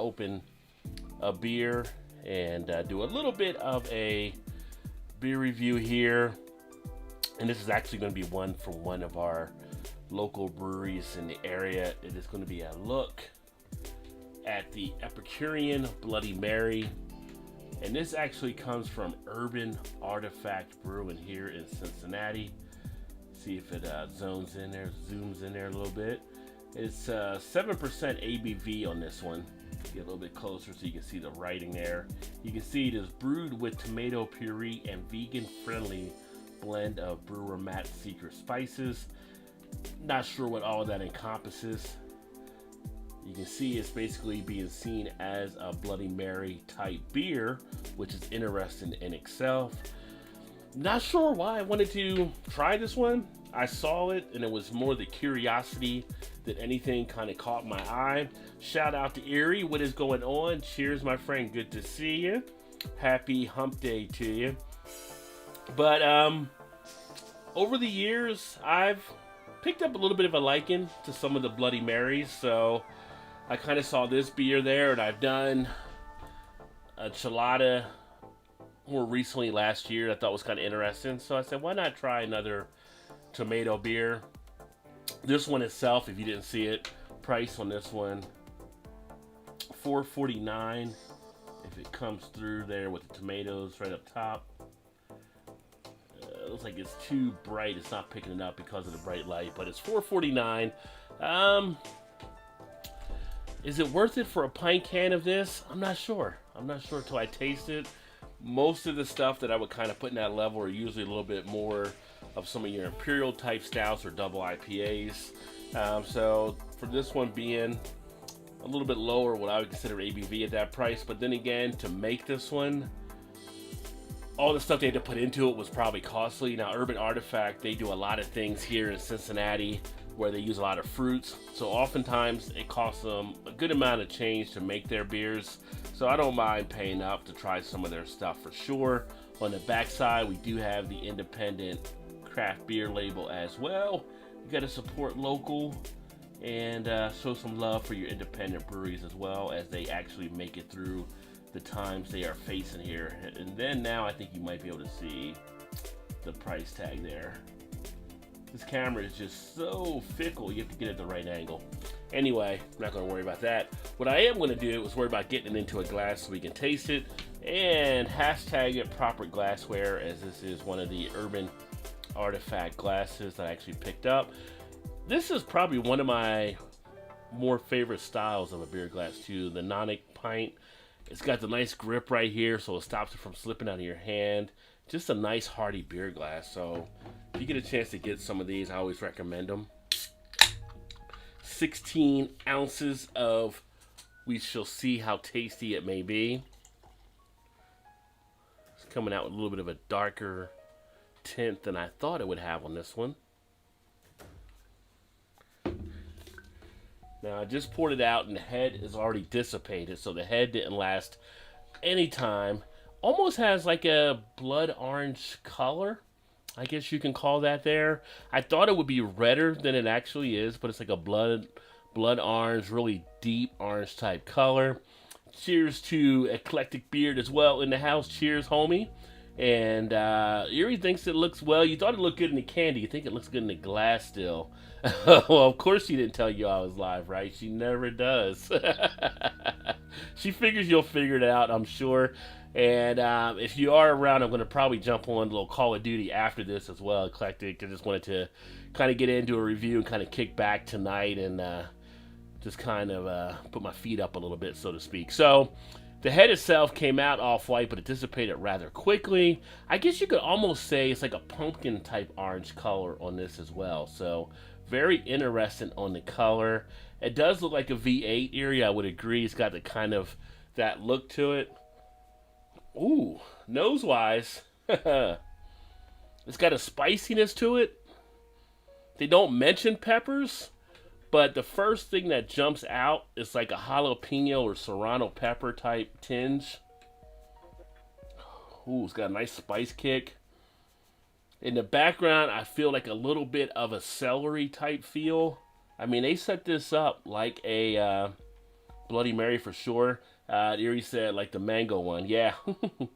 open a beer and do a little bit of a beer review here. And this is actually going to be one from one of our local breweries in the area. It is going to be a look at the Epicurean Bloody Mary. And this actually comes from Urban Artifact Brewing here in Cincinnati. See if it zooms in there a little bit. It's 7% ABV on this one. Get a little bit closer so you can see the writing there. You can see it is brewed with tomato puree and vegan-friendly blend of brewer Matt's secret spices. Not sure what all of that encompasses. You can see it's basically being seen as a Bloody Mary type beer, which is interesting in itself. Not sure why I wanted to try this one. I saw it and it was more the curiosity than anything kind of caught my eye. Shout out to Erie. What is going on? Cheers, my friend. Good to see you. Happy hump day to you. But over the years, I've picked up a little bit of a liking to some of the Bloody Marys. So I kind of saw this beer there, and I've done a Chelada more recently last year. I thought was kind of interesting. So I said, why not try another tomato beer? This one itself, if you didn't see it, price on this one $4.49. If it comes through there with the tomatoes right up top. It looks like it's too bright. It's not picking it up because of the bright light, but it's $4.49. Is it worth it for a pint can of this? I'm not sure. I'm not sure until I taste it. Most of the stuff that I would kind of put in that level are usually a little bit more of some of your imperial type stouts or double IPAs. So for this one being a little bit lower, what I would consider ABV at that price. But then again, to make this one, all the stuff they had to put into it was probably costly. Now, Urban Artifact, they do a lot of things here in Cincinnati where they use a lot of fruits. So oftentimes it costs them a good amount of change to make their beers. So I don't mind paying up to try some of their stuff for sure. On the backside, we do have the independent craft beer label as well. You got to support local and show some love for your independent breweries as well as they actually make it through the times they are facing here. And then now I think you might be able to see the price tag there. This camera is just so fickle, you have to get it at the right angle. Anyway, I'm not going to worry about that. What I am going to do is worry about getting it into a glass so we can taste it and hashtag it proper glassware, as this is one of the Urban Artifact glasses that I actually picked up. This is probably one of my more favorite styles of a beer glass too, the Nonic pint. It's got the nice grip right here so it stops it from slipping out of your hand. Just a nice hearty beer glass. So if you get a chance to get some of these, I always recommend them. 16 ounces of, we shall see how tasty it may be. It's coming out with a little bit of a darker tint than I thought it would have on this one. Now I just poured it out and the head is already dissipated, so the head didn't last any time. Almost has like a blood orange color, I guess you can call that there. I thought it would be redder than it actually is, but it's like a blood orange, really deep orange type color. Cheers to Eclectic Beard as well in the house. Cheers, homie. And Erie thinks it looks, well, you thought it looked good in the candy. You think it looks good in the glass still. Well, of course she didn't tell you I was live, right? She never does. She figures you'll figure it out, I'm sure. And if you are around, I'm going to probably jump on a little Call of Duty after this as well, Eclectic. I just wanted to kind of get into a review and kind of kick back tonight and just kind of put my feet up a little bit, so to speak. So the head itself came out off-white, but it dissipated rather quickly. I guess you could almost say it's like a pumpkin type orange color on this as well. So very interesting on the color. It does look like a V8 area, I would agree. It's got the kind of that look to it. Ooh, nose-wise, it's got a spiciness to it. They don't mention peppers, but the first thing that jumps out is like a jalapeno or serrano pepper type tinge. Ooh, it's got a nice spice kick. In the background, I feel like a little bit of a celery type feel. I mean, they set this up like a Bloody Mary for sure. Erie said like the mango one. Yeah. A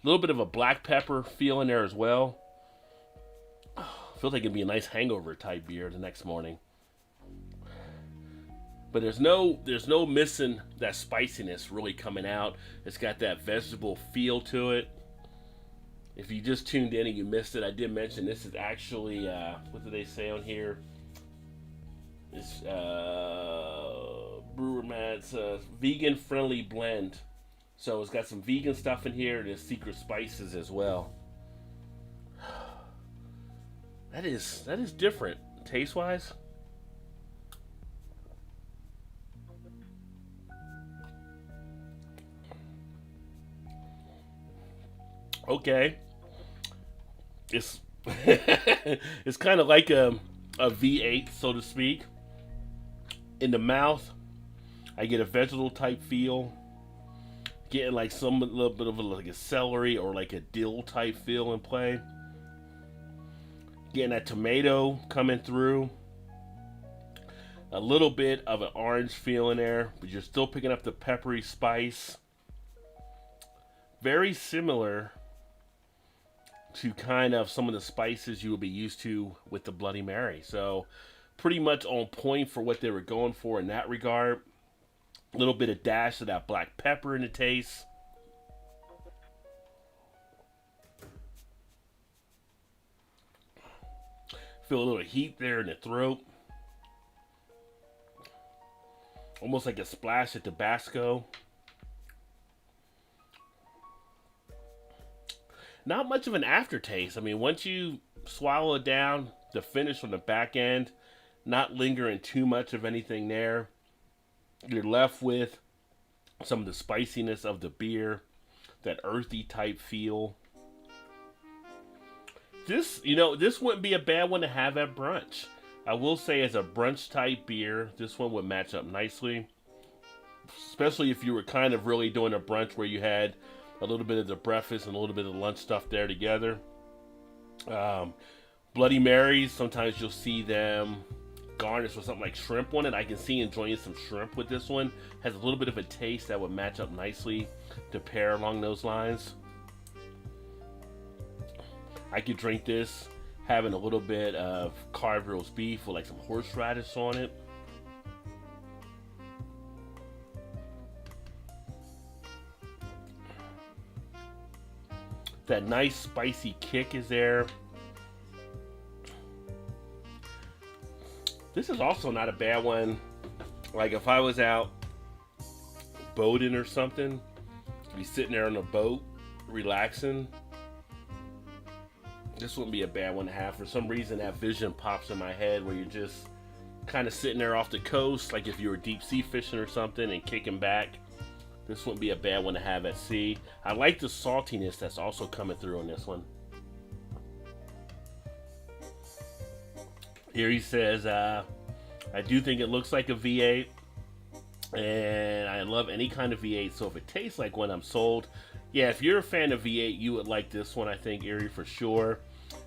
little bit of a black pepper feel in there as well. Feels like it'd be a nice hangover type beer the next morning. But there's no missing that spiciness really coming out. It's got that vegetable feel to it. If you just tuned in and you missed it, I did mention this is actually what do they say on here? It's Brewer Matt's vegan friendly blend. So it's got some vegan stuff in here and there's secret spices as well. That is different taste wise. Okay, it's it's kind of like a V8, so to speak. In the mouth, I get a vegetable type feel, getting like some a little bit of like a celery or like a dill type feel in play. Getting that tomato coming through, a little bit of an orange feel in there, but you're still picking up the peppery spice. Very similar to kind of some of the spices you will be used to with the Bloody Mary. So pretty much on point for what they were going for in that regard. A little bit of dash of that black pepper in the taste. Feel a little heat there in the throat. Almost like a splash of Tabasco. Not much of an aftertaste. I mean, once you swallow it down, the finish on the back end, not lingering too much of anything there. You're left with some of the spiciness of the beer, that earthy type feel. This wouldn't be a bad one to have at brunch. I will say as a brunch type beer, this one would match up nicely. Especially if you were kind of really doing a brunch where you had a little bit of the breakfast and a little bit of the lunch stuff there together. Bloody Marys, sometimes you'll see them garnished with something like shrimp on it. I can see enjoying some shrimp with this one. Has a little bit of a taste that would match up nicely to pair along those lines. I could drink this having a little bit of carved roast beef with like some horseradish on it. That nice spicy kick is there. This is also not a bad one. Like if I was out boating or something, be sitting there on a boat, relaxing. This wouldn't be a bad one to have. For some reason, that vision pops in my head where you're just kind of sitting there off the coast, like if you were deep sea fishing or something and kicking back. This wouldn't be a bad one to have at sea. I like the saltiness that's also coming through on this one. Here he says, I do think it looks like a V8. And I love any kind of V8. So if it tastes like one, I'm sold. Yeah, if you're a fan of V8, you would like this one, I think, Erie, for sure.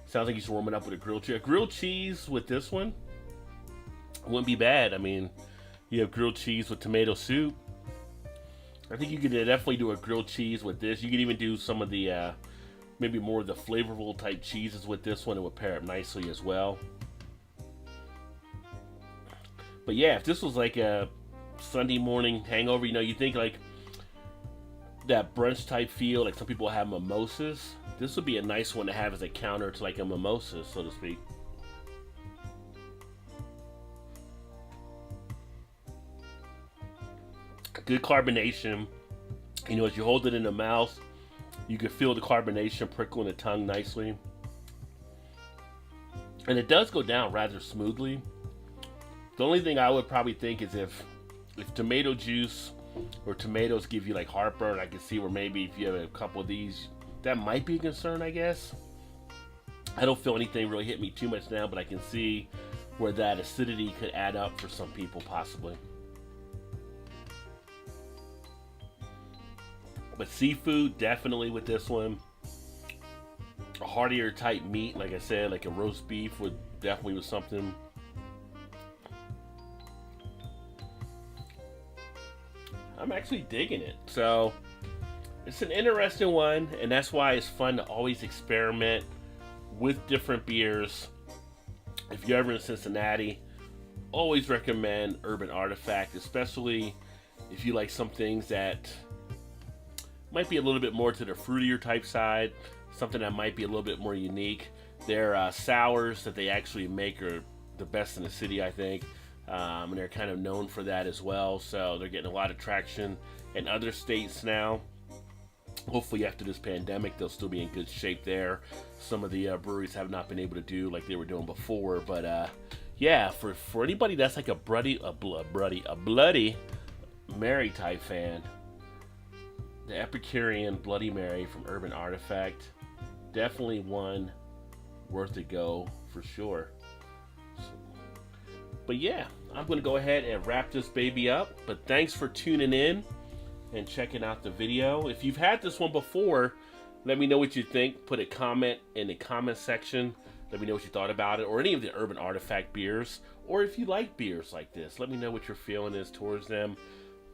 Sounds like you should warm it up with a grilled cheese. A grilled cheese with this one wouldn't be bad. I mean, you have grilled cheese with tomato soup. I think you could definitely do a grilled cheese with this. You could even do some of the, maybe more of the flavorful type cheeses with this one. It would pair up nicely as well. But yeah, if this was like a Sunday morning hangover, you think like that brunch type feel, like some people have mimosas. This would be a nice one to have as a counter to like a mimosa, so to speak. Good carbonation. As you hold it in the mouth, you can feel the carbonation prickle in the tongue nicely. And it does go down rather smoothly. The only thing I would probably think is if tomato juice or tomatoes give you like heartburn, I can see where maybe if you have a couple of these, that might be a concern, I guess. I don't feel anything really hit me too much now, but I can see where that acidity could add up for some people possibly. But seafood, definitely with this one. A heartier type meat, like I said, like a roast beef would definitely was something. I'm actually digging it. So it's an interesting one, and that's why it's fun to always experiment with different beers. If you're ever in Cincinnati, always recommend Urban Artifact, especially if you like some things that might be a little bit more to the fruitier type side, something that might be a little bit more unique. Their sours that they actually make are the best in the city, I think, and they're kind of known for that as well. So they're getting a lot of traction in other states now. Hopefully after this pandemic, they'll still be in good shape there. Some of the breweries have not been able to do like they were doing before, but yeah, for anybody that's like a Bloody Mary type fan, the Epicurean Bloody Mary from Urban Artifact, definitely one worth a go for sure. But yeah, I'm gonna go ahead and wrap this baby up. But thanks for tuning in and checking out the video. If you've had this one before, let me know what you think. Put a comment in the comment section. Let me know what you thought about it, or any of the Urban Artifact beers, or if you like beers like this, let me know what your feeling is towards them.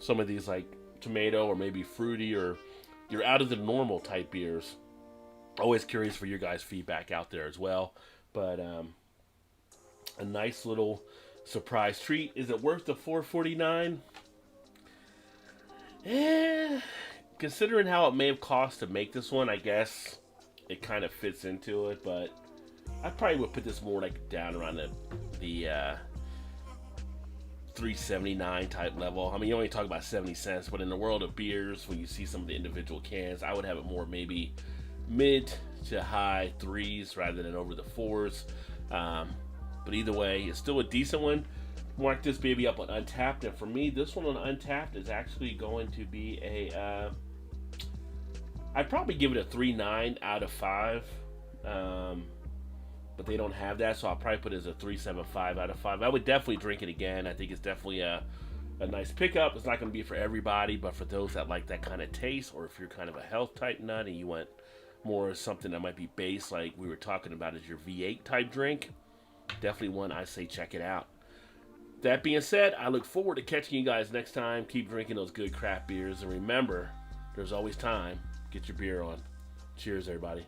Some of these like tomato or maybe fruity, or you're out of the normal type beers. Always curious for your guys' feedback out there as well. But a nice little surprise treat. Is it worth the $4.49? Considering how it may have cost to make this one, I guess it kind of fits into it, but I probably would put this more like down around the $3.79 type level. I mean, you only talk about 70 cents, but in the world of beers, when you see some of the individual cans, I would have it more maybe mid to high threes rather than over the fours. But either way, it's still a decent one. Mark this baby up on Untapped, and for me, this one on Untapped is actually going to be a I'd probably give it a 3.9 out of 5, but they don't have that, so I'll probably put it as a 3.75 out of 5. I would definitely drink it again. I think it's definitely a nice pickup. It's not going to be for everybody, but for those that like that kind of taste, or if you're kind of a health type nut and you want more something that might be base, like we were talking about as your V8 type drink, definitely one I say check it out. That being said, I look forward to catching you guys next time. Keep drinking those good craft beers, and remember, there's always time. Get your beer on. Cheers, everybody.